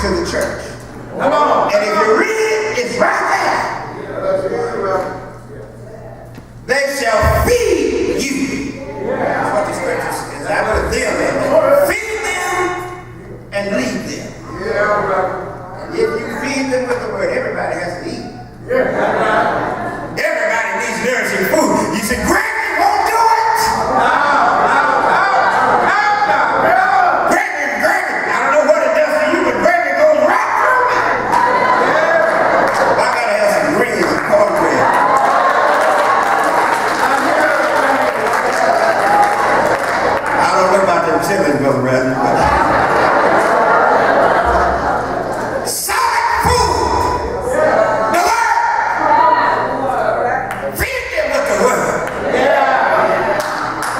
to the church. Come on. And if you read it, it's right there. They shall feed you. That's what the scripture says. I put them in there. Feed them and lead them. And if you feed them with the word, everybody has to eat. Everybody needs nourishing food. You say, Gregory won't do it. Gregory, I don't know what it does to you, but Gregory goes right through me. I gotta have some greens and cornbread. I don't know about them chitlins, Brother Radley, but solid food. The word. Feed them with the word.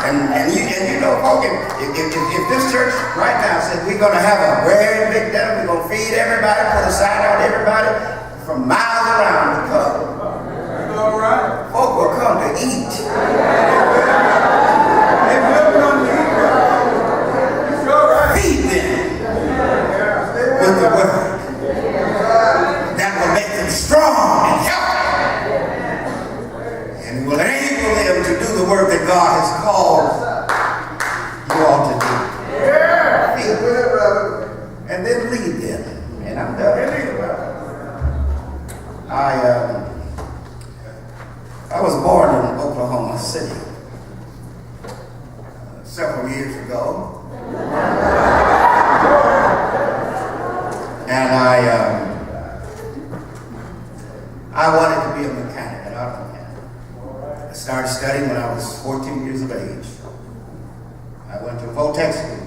And you know, folks, if this church right now says we're going to have a very big dinner, we're going to feed everybody, put a sign out everybody from miles around to come. All right. Folk will come to eat. They will come to eat. Feed them with the word. That will make them strong and healthy. And will enable them to do the work that God has called you all to do. Feed them and then lead them. And I'm done. I was born in Oklahoma City several years ago. And I wanted to be a mechanic, an auto mechanic. I started studying when I was 14 years of age. I went to Voltech school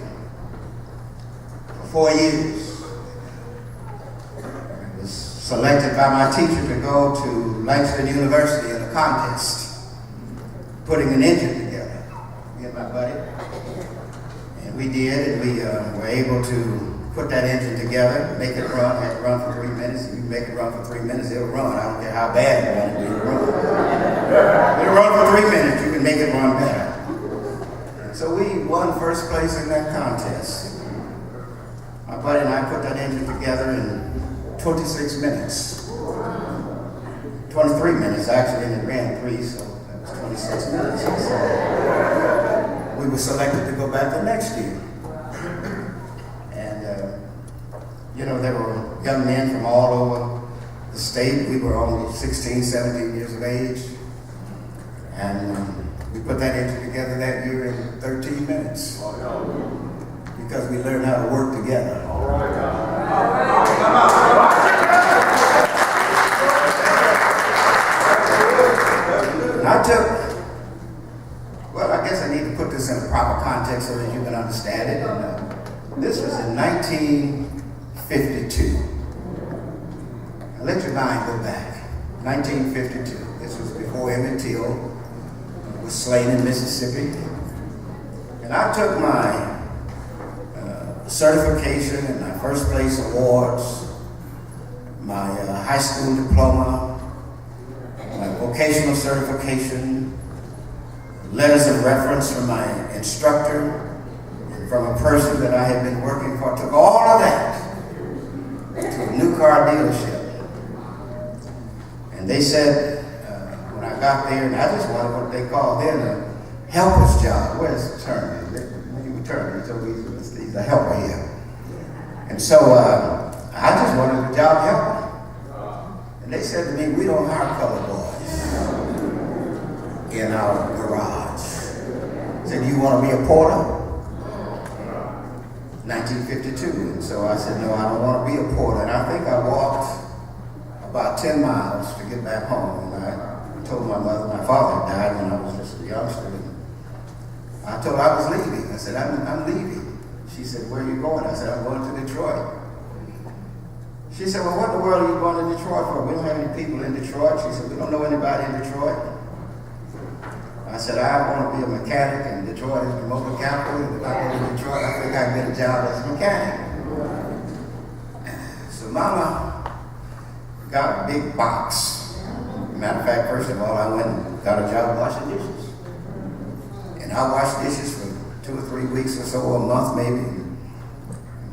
for 4 years. I was selected by my teacher to go to Langston University in a contest, putting an engine together. Me and my buddy. And we did, and we were able to put that engine together, make it run. Had to run for 3 minutes. If you make it run for 3 minutes, it'll run. I don't care how bad you want it to run. It'll run for 3 minutes. You can make it run better. And so we won first place in that contest. My buddy and I put that engine together in 26 minutes. 23 minutes actually, and it ran 3, so that was 26 minutes. So we were selected to go back the next year. You know, there were young men from all over the state. We were only 16, 17 years of age. And we put that engine together that year in 13 minutes. Because we learned how to work together. All right. And I took, well, I guess I need to put this in a proper context so that you can understand it. And this was in 1952. Now let your mind go back. 1952. This was before Emmett Till was slain in Mississippi. And I took my certification and my first place awards, my high school diploma, my vocational certification, letters of reference from my instructor, from a person that I had been working for, took all of that to a new car dealership. And they said, when I got there, and I just wanted what they called then a helper's job. Where's the term? He returned, so he's a helper here. And so I just wanted a job helper. And they said to me, we don't hire colored boys in our garage. Said, do you want to be a porter? 1952. And so I said, no, I don't want to be a porter. And I think I walked about 10 miles to get back home. And I told my mother, my father died when I was just a youngster. And I told her I was leaving. I said, I'm leaving. She said, where are you going? I said, I'm going to Detroit. She said, well, what in the world are you going to Detroit for? We don't have any people in Detroit. She said, we don't know anybody in Detroit. I said, I want to be a mechanic, and Detroit is the motor capital. If I go to Detroit, I think I can get a job as a mechanic. So Mama got a big box. Matter of fact, first of all, I went and got a job washing dishes. And I washed dishes for 2 or 3 weeks or so, or a month maybe.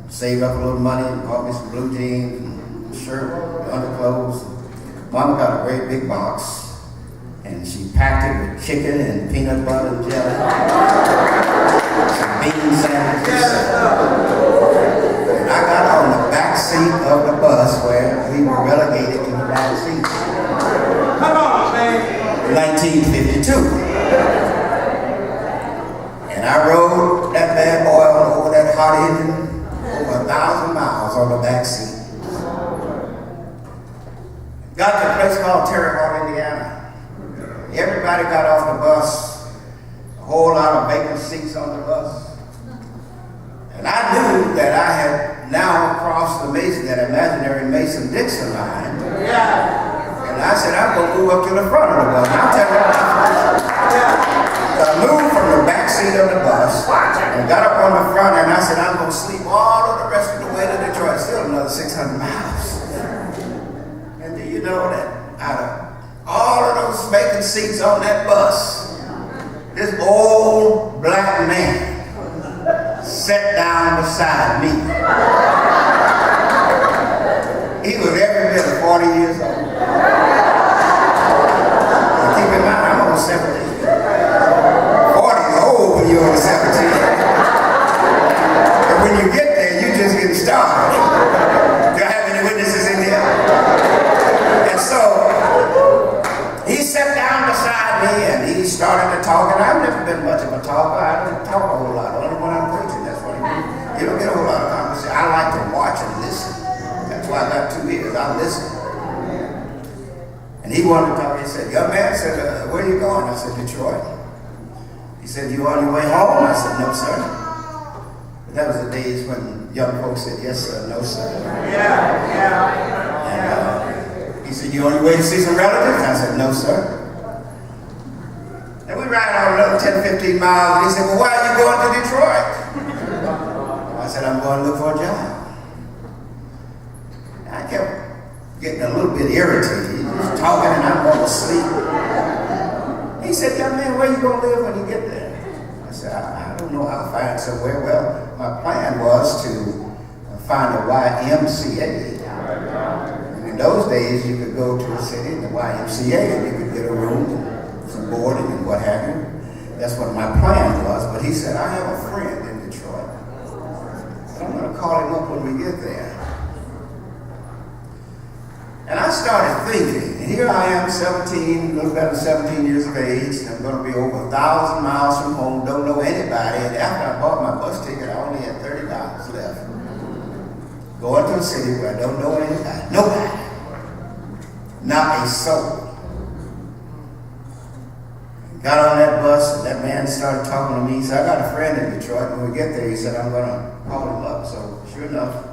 saved up a little money and bought me some blue jeans and a shirt, underclothes. Mama got a great big box, and she packed it with chicken and peanut butter and jelly, some bean sandwiches. And I got on the back seat of the bus where we were relegated to the back seat. Come on, man. 1952. And I rode that bad boy over that hot engine over 1,000 miles on the back seat. Got to a place called Terre Haute, Indiana. Everybody got off the bus, a whole lot of vacant seats on the bus. And I knew that I had now crossed the that imaginary Mason-Dixon line. And I said, I'm going to move up to the front of the bus. I'll tell you what. So I moved from the back seat of the bus and got up on the front, and I said, I'm going to sleep all of the rest of the way to Detroit. Still another 600 miles. And do you know that out of all of those vacant seats on that bus, this old black man sat down beside me. He was every bit of 40 years old. Now keep in mind, I'm only 17. 40 is old when you're only 17. But when you get there, you just getting started. Do I have any witnesses in here? And so, he sat down beside me and he started to talk, and I've never been much of a talker. I don't talk a whole lot, only when I'm preaching, that's what I do. You don't get a whole lot of conversation. I like to watch and listen. That's why I got 2 ears. I listen. And he wanted to talk. He said, young man, I said, where are you going? I said, Detroit. He said, you on your way home? I said, no, sir. But that was the days when young folks said, yes, sir, no, sir. And he said, you on your way to see some relatives? I said, no, sir. And we ride on another 10, 15 miles, and he said, well, why are you going to Detroit? I said, I'm going to look for a job. And I kept getting a little bit irritated. He was talking, and I'm going to sleep. He said, young man, where are you going to live when you get there? I said, I don't know how to find somewhere. Well, my plan was to find a YMCA. In those days, you could go to a city in the YMCA and you could get a room and some boarding and what have you. That's what my plan was. But he said, I have a friend in Detroit. But I'm going to call him up when we get there. And I started thinking, and here I am, 17, a little better than 17 years of age. I'm going to be over 1,000 miles from home, don't know anybody. And after I bought my bus ticket, I only had $30 left. Going to a city where I don't know anybody. Nobody. Not a soul. Got on that bus, and that man started talking to me. He said, I got a friend in Detroit. When we get there, he said, I'm going to call him up. So sure enough,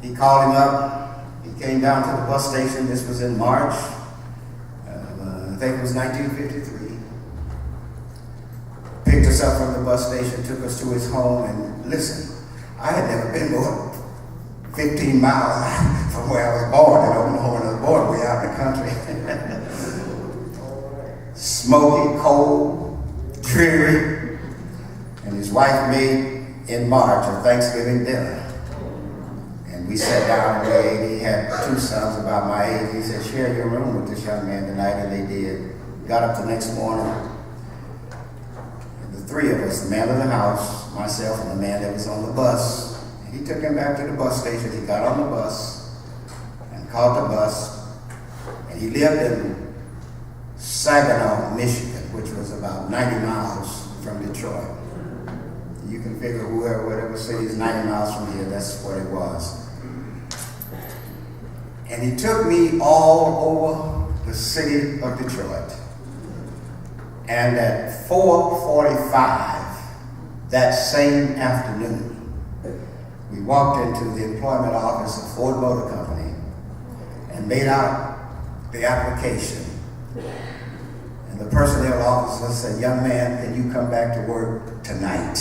he called him up. He came down to the bus station. This was in March. I think it was 1953. Picked us up from the bus station, took us to his home, and listen, I had never been more 15 miles from where I was born in Oklahoma. I was born way out in the country. Smoky, cold, dreary. And his wife made in March a Thanksgiving dinner. And we sat down and we ate. He had 2 sons about my age. He said, share your room with this young man tonight, and they did. Got up the next morning. And the 3 of us, the man of the house, myself, and the man that was on the bus, he took him back to the bus station. He got on the bus and caught the bus. And he lived in Saginaw, Michigan, which was about 90 miles from Detroit. You can figure whatever city is 90 miles from here, that's what it was. And he took me all over the city of Detroit. And at 4:45 that same afternoon, we walked into the employment office of Ford Motor Company and made out the application. And the personnel officer said, young man, can you come back to work tonight?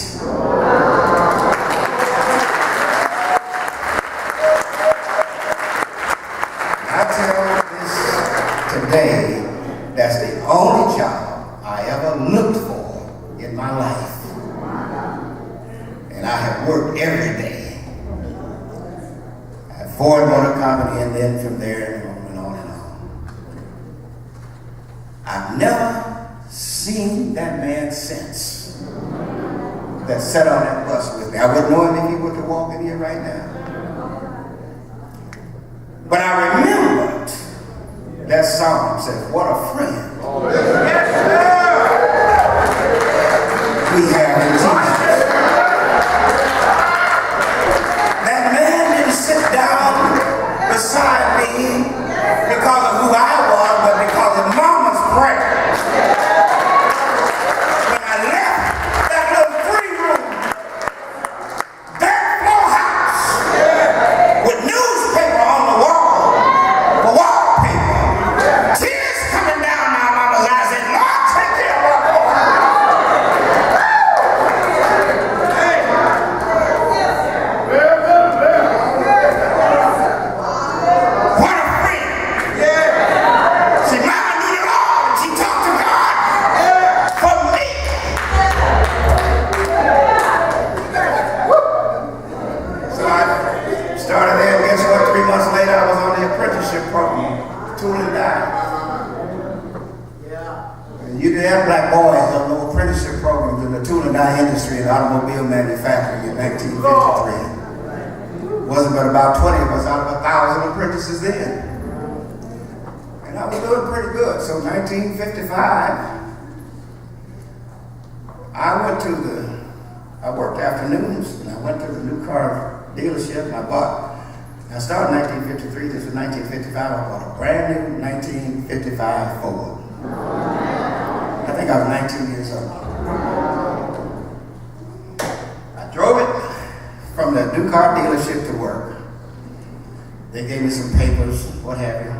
I tell this today, that's the only job I ever looked for in my life. And I have worked every day Ford Motor Company, and then from there and on and on and on. I've never seen that man since that sat on that bus with me. I wouldn't know him if he were to walk in here right now. But I remembered that song said, "What a friend we have in Jesus." That man didn't sit down beside me because of who I was, but because of Mama's prayer. When I left that little 3-room, dirt floor house with newspaper on the wall for wallpaper, tears coming down my mama's eyes, and Lord, take care of our boy. What a friend. See, Mama knew the Lord, and she talked to God for me. So I started there, and guess what? 3 months later, I was on the apprenticeship program, tool and die. And you didn't have black boys on no apprenticeship programs in the tool and die industry and automobile manufacturing in 1953. Wasn't but about 20 of us out of 1,000 apprentices then. And I was doing pretty good. So 1955, I worked afternoons, and I went to the new car dealership, and I started in 1953, this was 1955, I bought a brand new 1955 Ford. I think I was 19 years old. I drove it from the new car dealership to work. They gave me some papers, what have you.